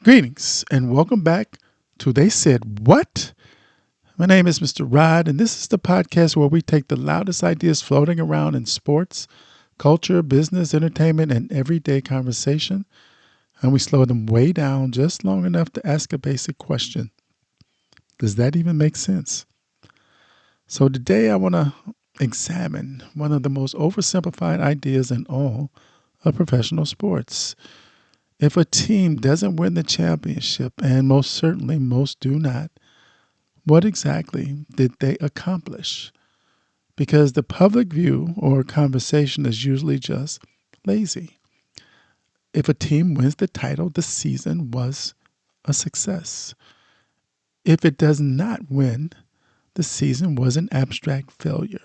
Greetings and welcome back to They Said What? My name is Mr. Rod, and this is the podcast where we take the loudest ideas floating around in sports, culture, business, entertainment, and everyday conversation, and we slow them way down just long enough to ask a basic question. Does that even make sense? So today I want to examine one of the most oversimplified ideas in all of professional sports. If a team doesn't win the championship, and most certainly most do not, what exactly did they accomplish? Because the public view or conversation is usually just lazy. If a team wins the title, the season was a success. If it does not win, the season was an abstract failure.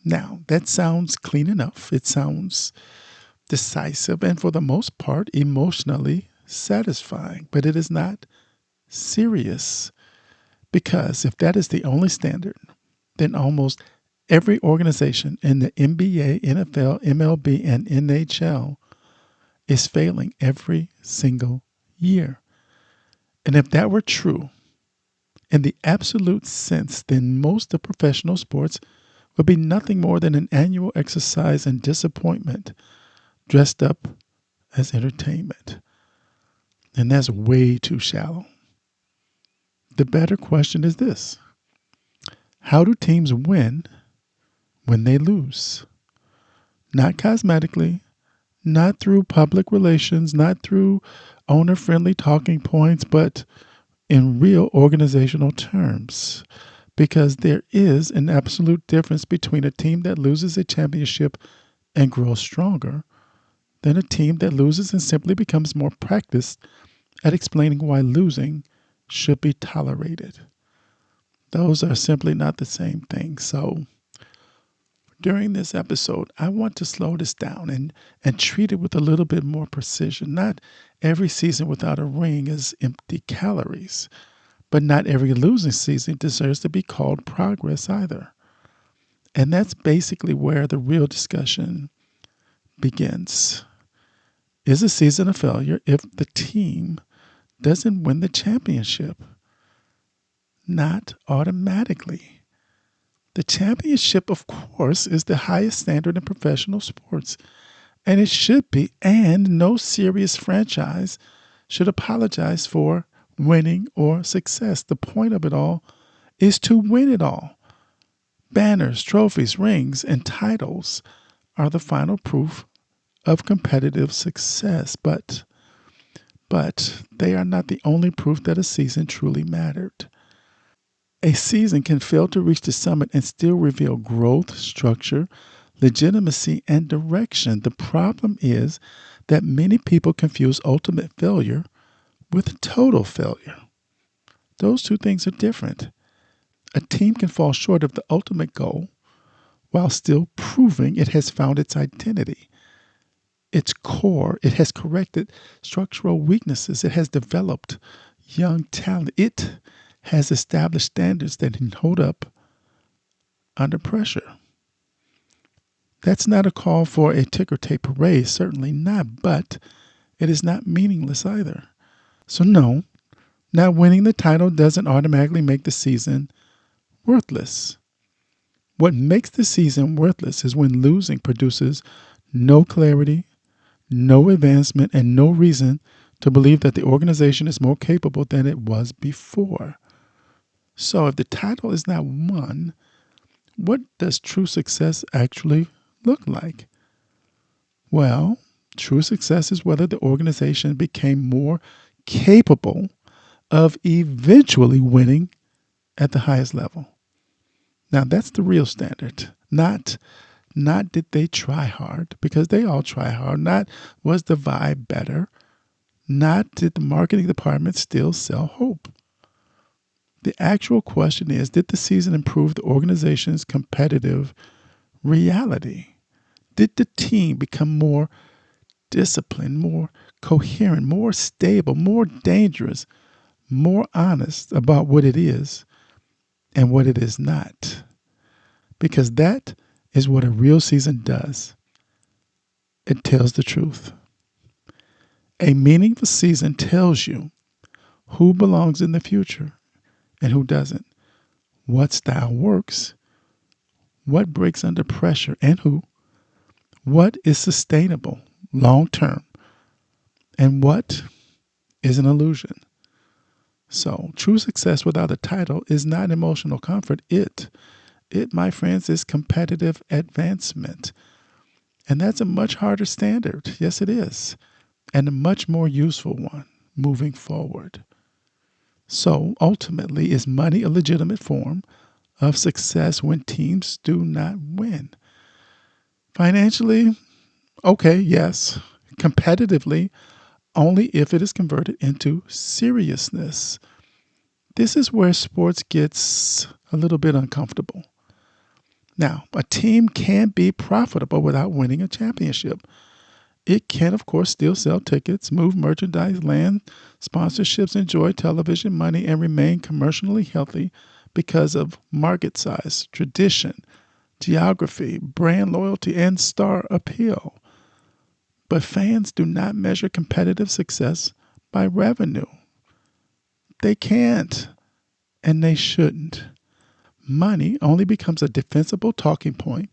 Now, that sounds clean enough. It sounds decisive and, for the most part, emotionally satisfying, but it is not serious. Because if that is the only standard, then almost every organization in the NBA, NFL, MLB, and NHL is failing every single year. And if that were true in the absolute sense, then most of professional sports would be nothing more than an annual exercise in disappointment dressed up as entertainment. And that's way too shallow. The better question is this: how do teams win when they lose? Not cosmetically, not through public relations, not through owner friendly talking points, but in real organizational terms. Because there is an absolute difference between a team that loses a championship and grows stronger than a team that loses and simply becomes more practiced at explaining why losing should be tolerated. Those are simply not the same thing. So, during this episode, I want to slow this down and treat it with a little bit more precision. Not every season without a ring is empty calories, but not every losing season deserves to be called progress either. And that's basically where the real discussion begins. Is a season a failure if the team doesn't win the championship? Not automatically. The championship, of course, is the highest standard in professional sports, and it should be, and no serious franchise should apologize for winning or success. The point of it all is to win it all. Banners, trophies, rings, and titles are the final proof of competitive success, but they are not the only proof that a season truly mattered. A season can fail to reach the summit and still reveal growth, structure, legitimacy, and direction. The problem is that many people confuse ultimate failure with total failure. Those two things are different. A team can fall short of the ultimate goal while still proving it has found its identity, its core. It has corrected structural weaknesses. It has developed young talent. It has established standards that can hold up under pressure. That's not a call for a ticker tape parade, certainly not, but it is not meaningless either. So, no, not winning the title doesn't automatically make the season worthless. What makes the season worthless is when losing produces no clarity, no advancement, and no reason to believe that the organization is more capable than it was before. So if the title is not won, what does true success actually look like? Well, true success is whether the organization became more capable of eventually winning at the highest level. Now that's the real standard. Not did they try hard, because they all try hard. Not was the vibe better. Not did the marketing department still sell hope. The actual question is, did the season improve the organization's competitive reality? Did the team become more disciplined, more coherent, more stable, more dangerous, more honest about what it is and what it is not? Because that is what a real season does. It tells the truth. A meaningful season tells you who belongs in the future and who doesn't, what style works, what breaks under pressure and who, what is sustainable long term, and what is an illusion. So, true success without a title is not emotional comfort. It, my friends, is competitive advancement. And that's a much harder standard. Yes, it is. And a much more useful one moving forward. So, ultimately, is money a legitimate form of success when teams do not win? Financially, okay, yes. Competitively, only if it is converted into seriousness. This is where sports gets a little bit uncomfortable. Now, a team can be profitable without winning a championship. It can, of course, still sell tickets, move merchandise, land sponsorships, enjoy television money, and remain commercially healthy because of market size, tradition, geography, brand loyalty, and star appeal. But fans do not measure competitive success by revenue. They can't, and they shouldn't. Money only becomes a defensible talking point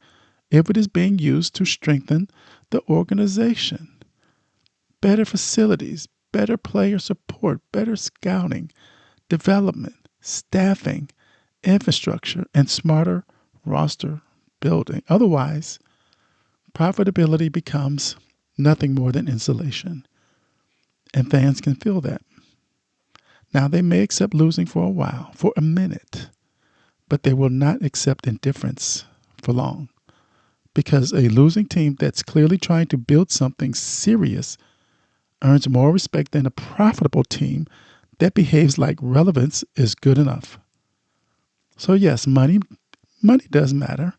if it is being used to strengthen the organization. Better facilities, better player support, better scouting, development, staffing, infrastructure, and smarter roster building. Otherwise, profitability becomes nothing more than insulation, and fans can feel that. Now, they may accept losing for a while, for a minute, but they will not accept indifference for long because a losing team that's clearly trying to build something serious earns more respect than a profitable team that behaves like relevance is good enough. So yes, money does matter,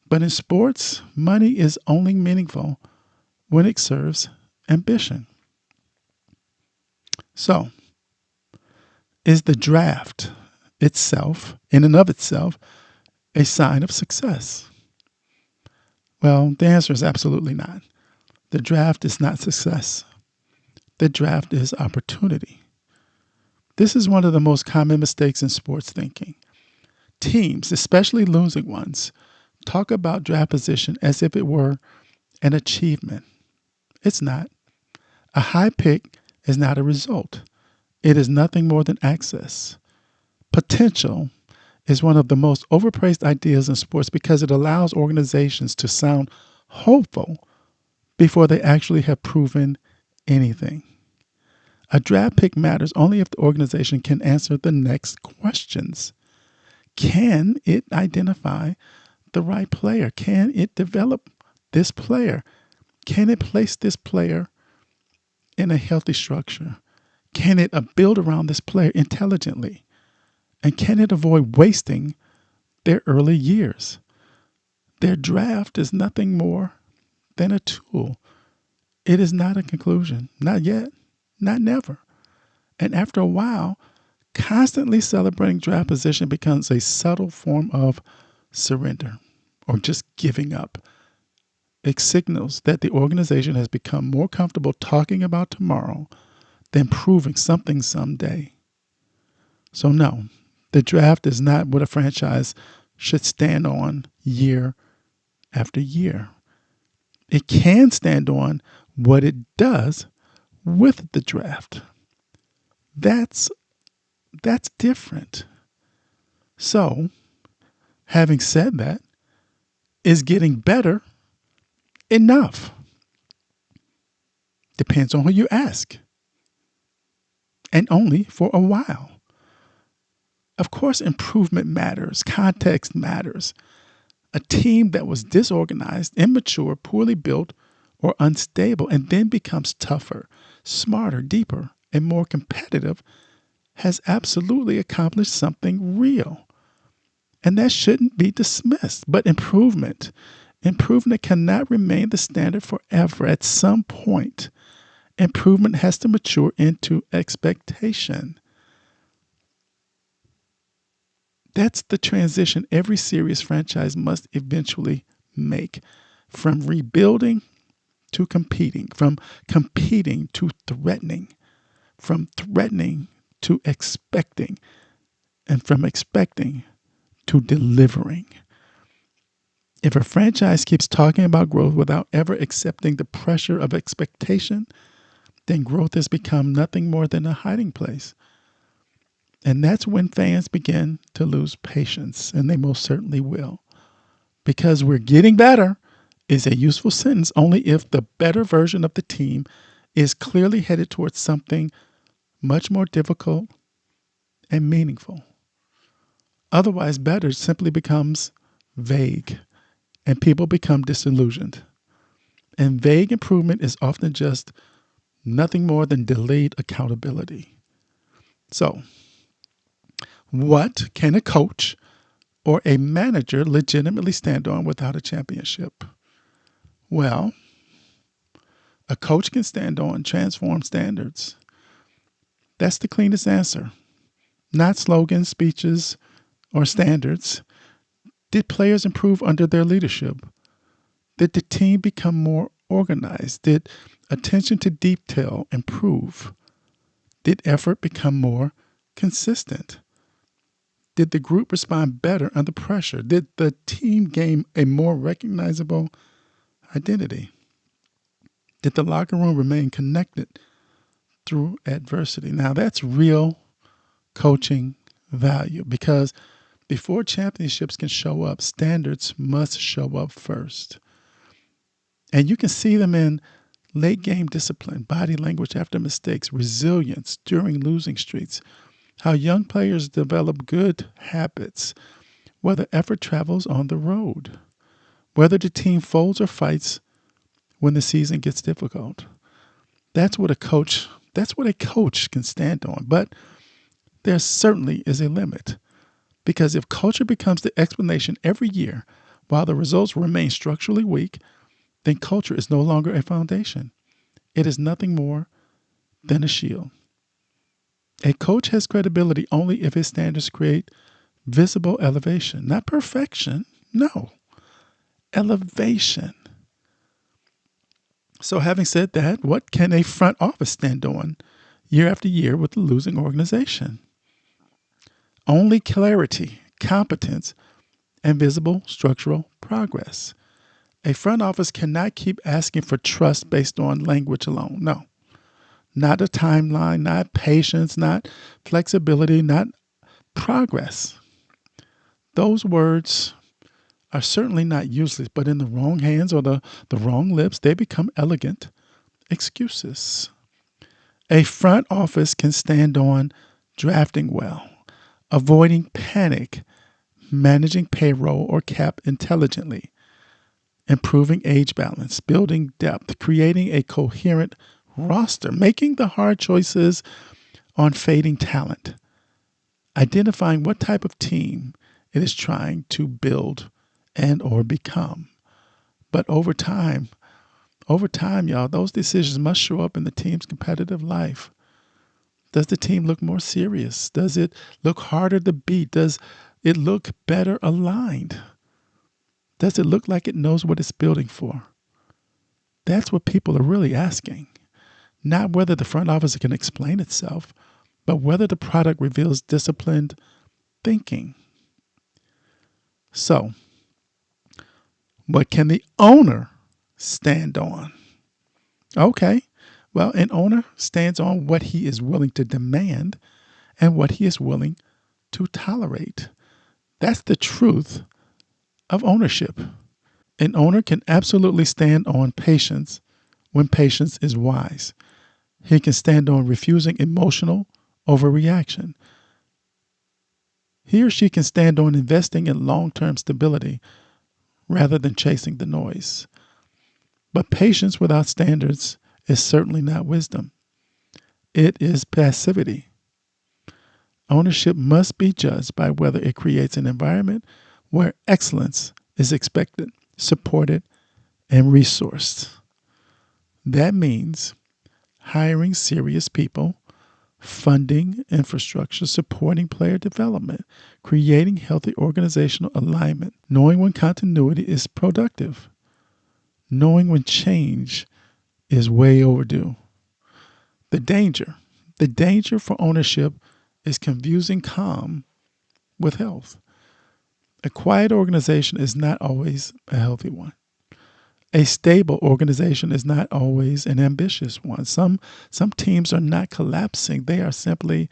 but in sports, money is only meaningful when it serves ambition. So, is the draft itself, in and of itself, a sign of success? Well, the answer is absolutely not. The draft is not success. The draft is opportunity. This is one of the most common mistakes in sports thinking. Teams, especially losing ones, talk about draft position as if it were an achievement. It's not. A high pick is not a result. It is nothing more than access. Potential is one of the most overpraised ideas in sports because it allows organizations to sound hopeful before they actually have proven anything. A draft pick matters only if the organization can answer the next questions. Can it identify the right player? Can it develop this player? Can it place this player in a healthy structure? Can it build around this player intelligently? And can it avoid wasting their early years? Their draft is nothing more than a tool. It is not a conclusion. Not yet. Not never. And after a while, constantly celebrating draft position becomes a subtle form of surrender or just giving up. It signals that the organization has become more comfortable talking about tomorrow than proving something someday. So, no, the draft is not what a franchise should stand on year after year. It can stand on what it does with the draft. That's different. So, having said that, is getting better enough? Depends on who you ask. And only for a while. Of course, improvement matters, context matters. A team that was disorganized, immature, poorly built, or unstable, and then becomes tougher, smarter, deeper, and more competitive has absolutely accomplished something real. And that shouldn't be dismissed. But improvement cannot remain the standard forever. At some point, improvement has to mature into expectation. That's the transition every serious franchise must eventually make from rebuilding to competing, from competing to threatening, from threatening to expecting, and from expecting to delivering. If a franchise keeps talking about growth without ever accepting the pressure of expectation, then growth has become nothing more than a hiding place. And that's when fans begin to lose patience, and they most certainly will. Because we're getting better is a useful sentence only if the better version of the team is clearly headed towards something much more difficult and meaningful. Otherwise, better simply becomes vague and people become disillusioned. And vague improvement is often just nothing more than delayed accountability. So, what can a coach or a manager legitimately stand on without a championship? Well, a coach can stand on transform standards. That's the cleanest answer. Not slogans, speeches, or standards. Did players improve under their leadership? Did the team become more organized? Did attention to detail improve? Did effort become more consistent? Did the group respond better under pressure? Did the team gain a more recognizable identity? Did the locker room remain connected through adversity? Now, that's real coaching value because before championships can show up, standards must show up first. And you can see them in late game discipline, body language after mistakes, resilience during losing streaks, how young players develop good habits, whether effort travels on the road, whether the team folds or fights when the season gets difficult. That's what a coach can stand on. But there certainly is a limit. Because if culture becomes the explanation every year while the results remain structurally weak, then culture is no longer a foundation. It is nothing more than a shield. A coach has credibility only if his standards create visible elevation, not perfection. No, elevation. So, having said that, what can a front office stand on year after year with a losing organization? Only clarity, competence, and visible structural progress. A front office cannot keep asking for trust based on language alone. No, not a timeline, not patience, not flexibility, not progress. Those words are certainly not useless, but in the wrong hands or the wrong lips, they become elegant excuses. A front office can stand on drafting well, avoiding panic, managing payroll or cap intelligently, improving age balance, building depth, creating a coherent roster, making the hard choices on fading talent, identifying what type of team it is trying to build and or become. But over time, y'all, those decisions must show up in the team's competitive life. Does the team look more serious? Does it look harder to beat? Does it look better aligned? Does it look like it knows what it's building for? That's what people are really asking. Not whether the front office can explain itself, but whether the product reveals disciplined thinking. So, what can the owner stand on? Okay, well, an owner stands on what he is willing to demand and what he is willing to tolerate. That's the truth of ownership. An owner can absolutely stand on patience when patience is wise. He can stand on refusing emotional overreaction. He or she can stand on investing in long-term stability rather than chasing the noise. But patience without standards is certainly not wisdom. It is passivity. Ownership must be judged by whether it creates an environment where excellence is expected, supported, and resourced. That means hiring serious people, funding infrastructure, supporting player development, creating healthy organizational alignment, knowing when continuity is productive, knowing when change is way overdue. The danger, the danger for ownership is confusing calm with health. A quiet organization is not always a healthy one. A stable organization is not always an ambitious one. Some teams are not collapsing, they are simply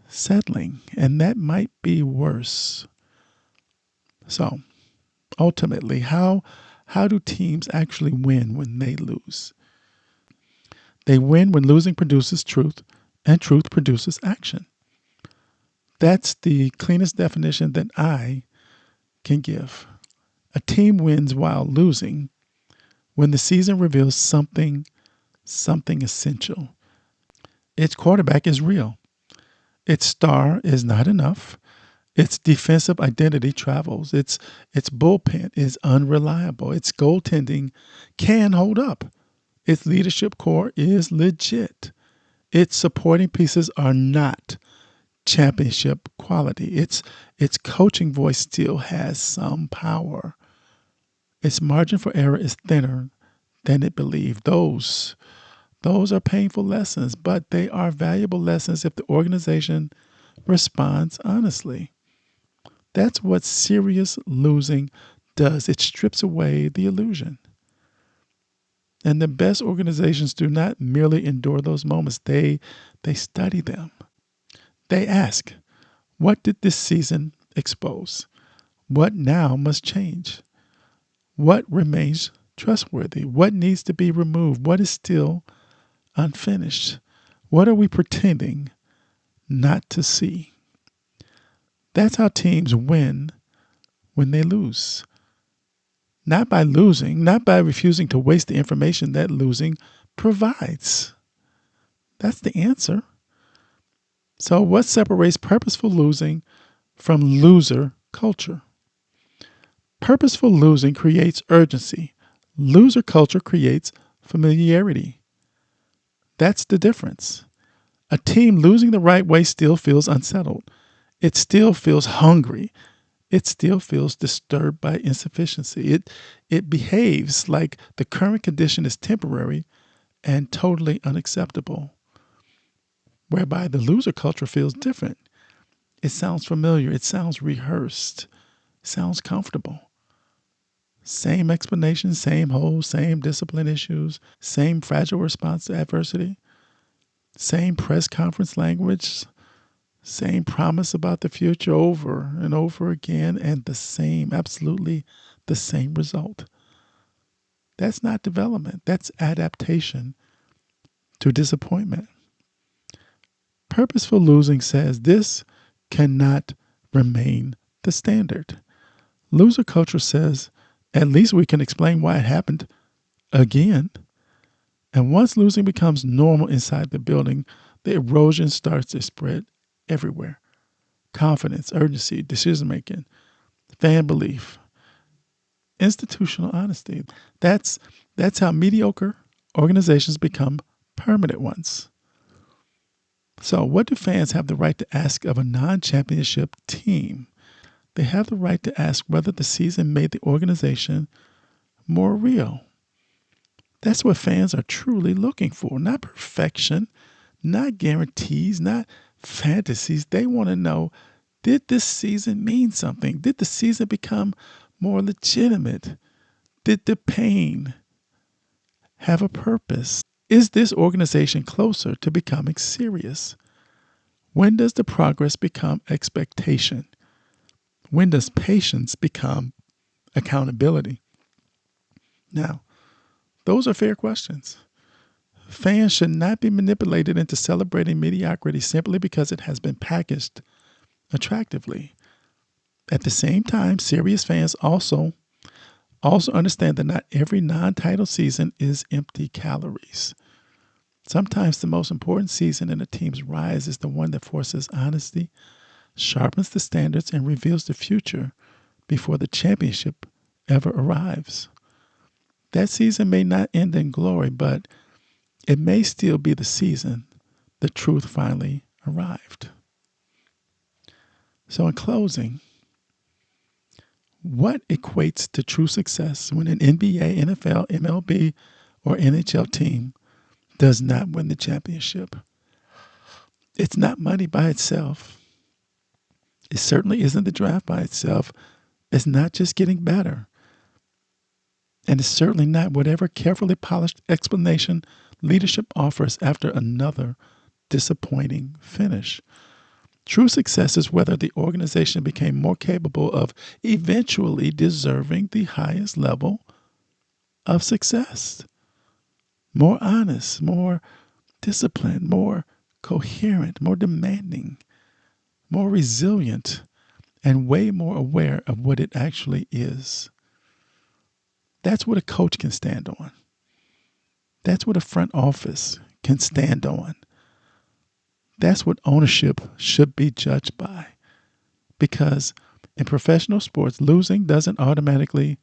settling, and that might be worse. So, ultimately, how do teams actually win when they lose? They win when losing produces truth and truth produces action. That's the cleanest definition that I can give. A team wins while losing when the season reveals something essential. Its quarterback is real. Its star is not enough. Its defensive identity travels. Its bullpen is unreliable. Its goaltending can hold up. Its leadership core is legit. Its supporting pieces are not championship quality. Its coaching voice still has some power. Its margin for error is thinner than it believed. Those are painful lessons, but they are valuable lessons if the organization responds honestly. That's what serious losing does. It strips away the illusion. And the best organizations do not merely endure those moments. They study them. They ask, what did this season expose? What now must change? What remains trustworthy? What needs to be removed? What is still unfinished? What are we pretending not to see? That's how teams win when they lose. Not by losing, not by refusing to waste the information that losing provides. That's the answer. So, what separates purposeful losing from loser culture? Purposeful losing creates urgency. Loser culture creates familiarity. That's the difference. A team losing the right way still feels unsettled. It still feels hungry. It still feels disturbed by insufficiency. It behaves like the current condition is temporary and totally unacceptable, whereby the loser culture feels different. It sounds familiar. It sounds rehearsed. It sounds comfortable. Same explanation, same holes, same discipline issues, same fragile response to adversity, same press conference language, same promise about the future over and over again, and absolutely the same result. That's not development, that's adaptation to disappointment. Purposeful losing says this cannot remain the standard. Loser culture says at least we can explain why it happened again. And once losing becomes normal inside the building, the erosion starts to spread everywhere. Confidence, urgency, decision making, fan belief, institutional honesty. That's how mediocre organizations become permanent ones. So, what do fans have the right to ask of a non-championship team? They have the right to ask whether the season made the organization more real. That's what fans are truly looking for, not perfection, not guarantees, not fantasies. They want to know, did this season mean something? Did the season become more legitimate? Did the pain have a purpose? Is this organization closer to becoming serious? When does the progress become expectation? When does patience become accountability? Now, those are fair questions. Fans should not be manipulated into celebrating mediocrity simply because it has been packaged attractively. At the same time, serious fans also understand that not every non-title season is empty calories. Sometimes the most important season in a team's rise is the one that forces honesty, sharpens the standards, and reveals the future before the championship ever arrives. That season may not end in glory, but it may still be the season the truth finally arrived. So, in closing, what equates to true success when an NBA, NFL, MLB, or NHL team does not win the championship. It's not money by itself. It certainly isn't the draft by itself. It's not just getting better. And it's certainly not whatever carefully polished explanation leadership offers after another disappointing finish. True success is whether the organization became more capable of eventually deserving the highest level of success. More honest, more disciplined, more coherent, more demanding, more resilient, and way more aware of what it actually is. That's what a coach can stand on. That's what a front office can stand on. That's what ownership should be judged by. Because in professional sports, losing doesn't automatically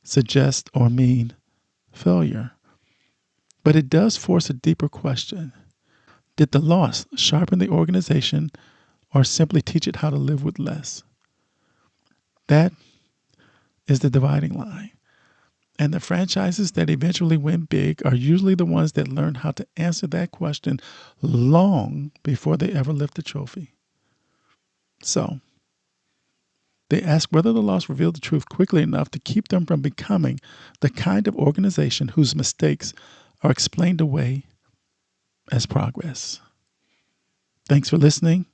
suggest or mean failure. But it does force a deeper question. Did the loss sharpen the organization or simply teach it how to live with less? That is the dividing line. And the franchises that eventually win big are usually the ones that learn how to answer that question long before they ever lift the trophy. So, they ask whether the loss revealed the truth quickly enough to keep them from becoming the kind of organization whose mistakes are explained away as progress. Thanks for listening.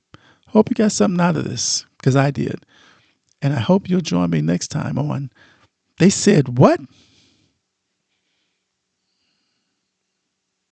Hope you got something out of this, because I did. And I hope you'll join me next time on They Said What?